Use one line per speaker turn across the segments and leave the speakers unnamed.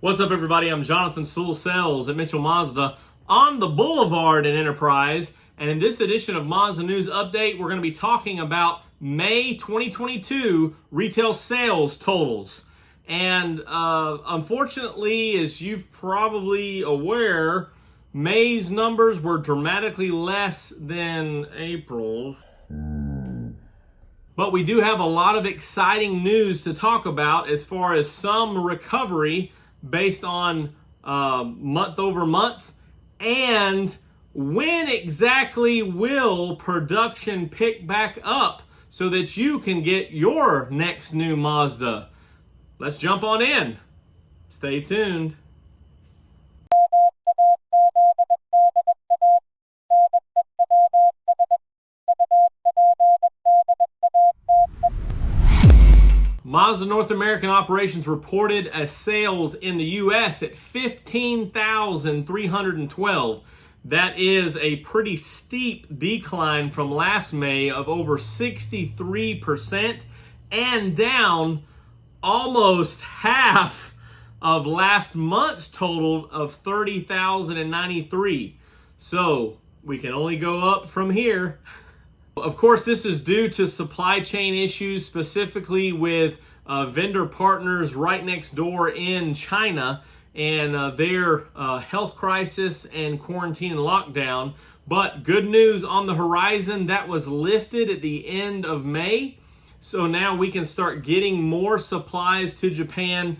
What's up, everybody? I'm Jonathan, CPO Sales at Mitchell Mazda on the Boulevard in Enterprise. And in this edition of Mazda News Update, we're going to be talking about May 2022 retail sales totals. And unfortunately, as you've probably aware, May's numbers were dramatically less than April's. But we do have a lot of exciting news to talk about as far as some recovery based on month over month, and when exactly will production pick back up so that you can get your next new Mazda. Let's jump on in. Stay tuned. Mazda North American operations reported a sales in the U.S. at 15,312. That is a pretty steep decline from last May of over 63% and down almost half of last month's total of 30,093. So we can only go up from here. Of course, this is due to supply chain issues, specifically with vendor partners right next door in China and their health crisis and quarantine and lockdown. But good news on the horizon, that was lifted at the end of May. So now we can start getting more supplies to Japan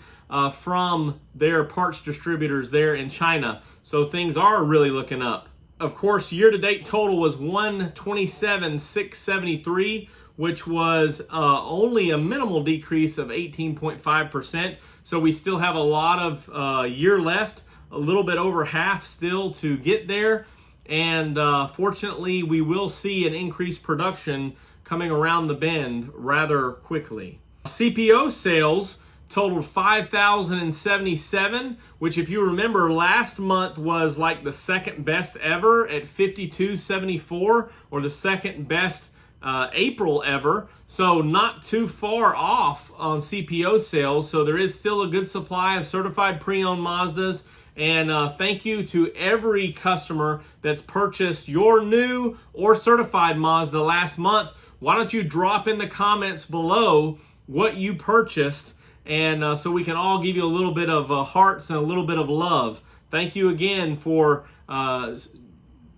from their parts distributors there in China. So things are really looking up. Of course, year-to-date total was 127,673, which was only a minimal decrease of 18.5%. So we still have a lot of year left, a little bit over half still to get there. And fortunately, we will see an increased production coming around the bend rather quickly. CPO sales totaled 5,077, which, if you remember, last month was like the second best ever at 5,274, or the second best April ever. So not too far off on CPO sales. So there is still a good supply of certified pre-owned Mazdas. And thank you to every customer that's purchased your new or certified Mazda last month. Why don't you drop in the comments below what you purchased, and so we can all give you a little bit of hearts and a little bit of love. Thank you again for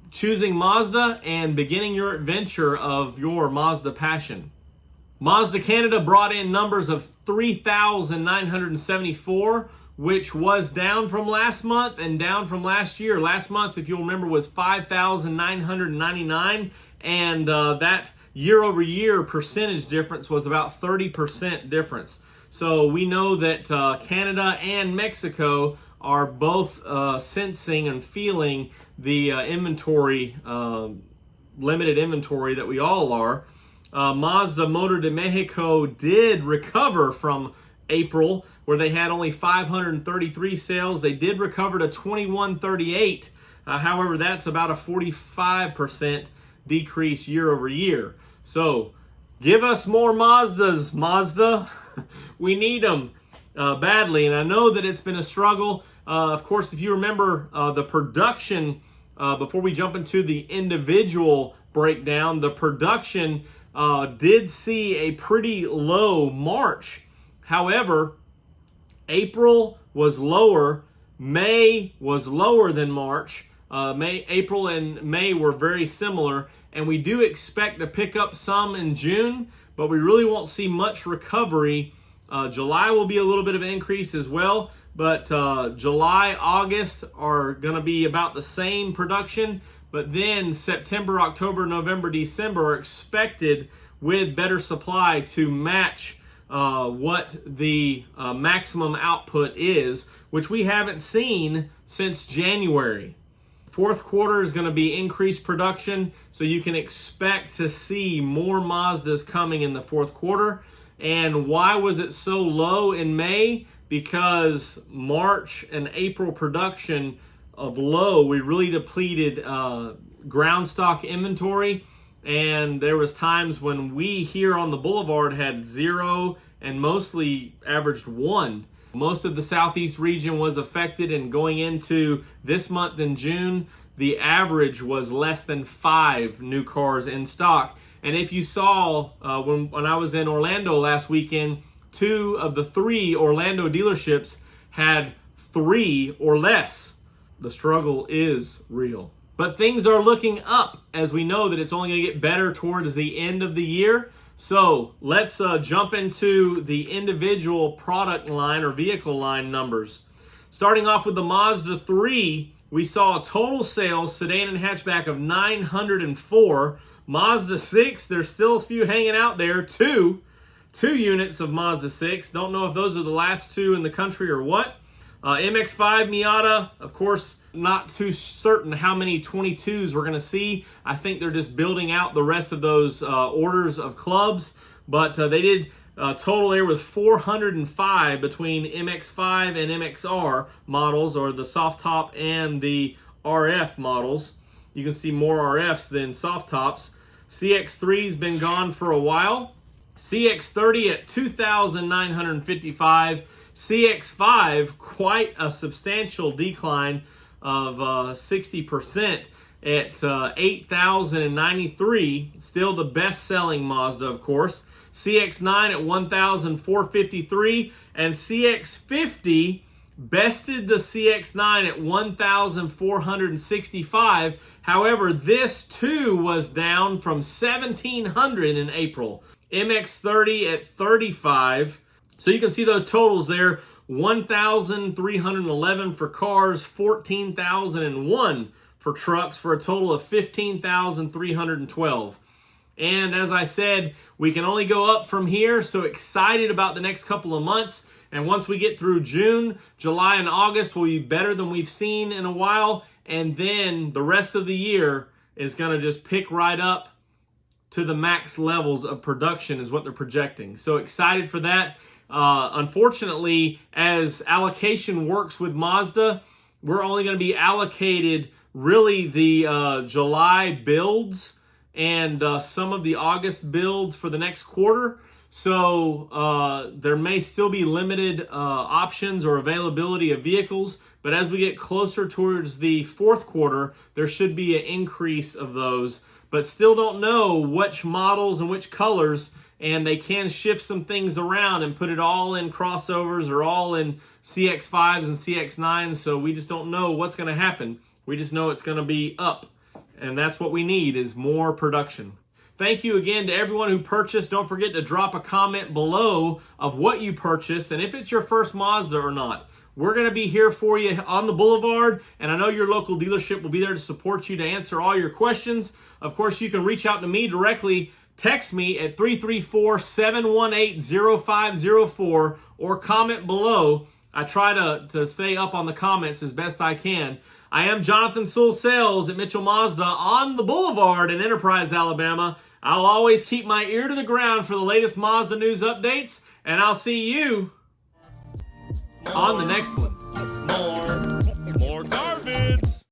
choosing Mazda and beginning your adventure of your Mazda passion. Mazda Canada brought in numbers of 3,974, which was down from last month and down from last year. Last month, if you'll remember, was 5,999, and that year-over-year percentage difference was about 30% difference. So we know that Canada and Mexico are both sensing and feeling the inventory, limited inventory that we all are. Mazda Motor de Mexico did recover from April, where they had only 533 sales. They did recover to 2138. However, that's about a 45% decrease year over year. So give us more Mazdas, Mazda. We need them badly, and I know that it's been a struggle. Of course, if you remember the production, before we jump into the individual breakdown, the production did see a pretty low March. However, April was lower, May was lower than March. April and May were very similar, and we do expect to pick up some in June, but we really won't see much recovery. July will be a little bit of an increase as well, but July, August are going to be about the same production, but then September, October, November, December are expected with better supply to match what the maximum output is, which we haven't seen since January. Fourth quarter is going to be increased production, so you can expect to see more Mazdas coming in the fourth quarter. And why was it so low in May? Because March and April production of low, we really depleted ground stock inventory, and there was times when we here on the Boulevard had 0 and mostly averaged 1. Most of the Southeast region was affected, and going into this month in June, the average was less than 5 new cars in stock. And if you saw when I was in Orlando last weekend, 2 of the 3 Orlando dealerships had 3 or less. The struggle is real. But things are looking up, as we know that it's only going to get better towards the end of the year. So let's jump into the individual product line or vehicle line numbers. Starting off with the Mazda 3, we saw total sales, sedan and hatchback, of 904. Mazda 6, there's still a few hanging out there. Two units of Mazda 6. Don't know if those are the last 2 in the country or what. MX-5 Miata, of course, not too certain how many 22s we're going to see. I think they're just building out the rest of those orders of clubs. But they did total there with 405 between MX-5 and MXR models, or the soft top and the RF models. You can see more RFs than soft tops. CX-3's been gone for a while. CX-30 at 2,955. CX-5, quite a substantial decline of 60% at 8,093. Still the best-selling Mazda, of course. CX-9 at 1,453. And CX-50 bested the CX-9 at 1,465. However, this too was down from 1,700 in April. MX-30 at 35. So you can see those totals there. 1,311 for cars, 14,001 for trucks, for a total of 15,312. And as I said, we can only go up from here, so excited about the next couple of months. And once we get through June, July, and August will be better than we've seen in a while. And then the rest of the year is going to just pick right up to the max levels of production is what they're projecting. So excited for that. Unfortunately, as allocation works with Mazda, we're only going to be allocated really the July builds and some of the August builds for the next quarter. So there may still be limited options or availability of vehicles, but as we get closer towards the fourth quarter, there should be an increase of those. But still don't know which models and which colors, and they can shift some things around and put it all in crossovers or all in CX-5s and CX-9s, so we just don't know what's going to happen. We just know it's going to be up, and that's what we need, is more production. Thank you again to everyone who purchased. Don't forget to drop a comment below of what you purchased and if it's your first Mazda or not. We're going to be here for you on the Boulevard, and I know your local dealership will be there to support you to answer all your questions. Of course, you can reach out to me directly. Text me at 334-718-0504 or comment below. I try to stay up on the comments as best I can. I am Jonathan Sewell Sales at Mitchell Mazda on the Boulevard in Enterprise, Alabama. I'll always keep my ear to the ground for the latest Mazda news updates, and I'll see you on the next one.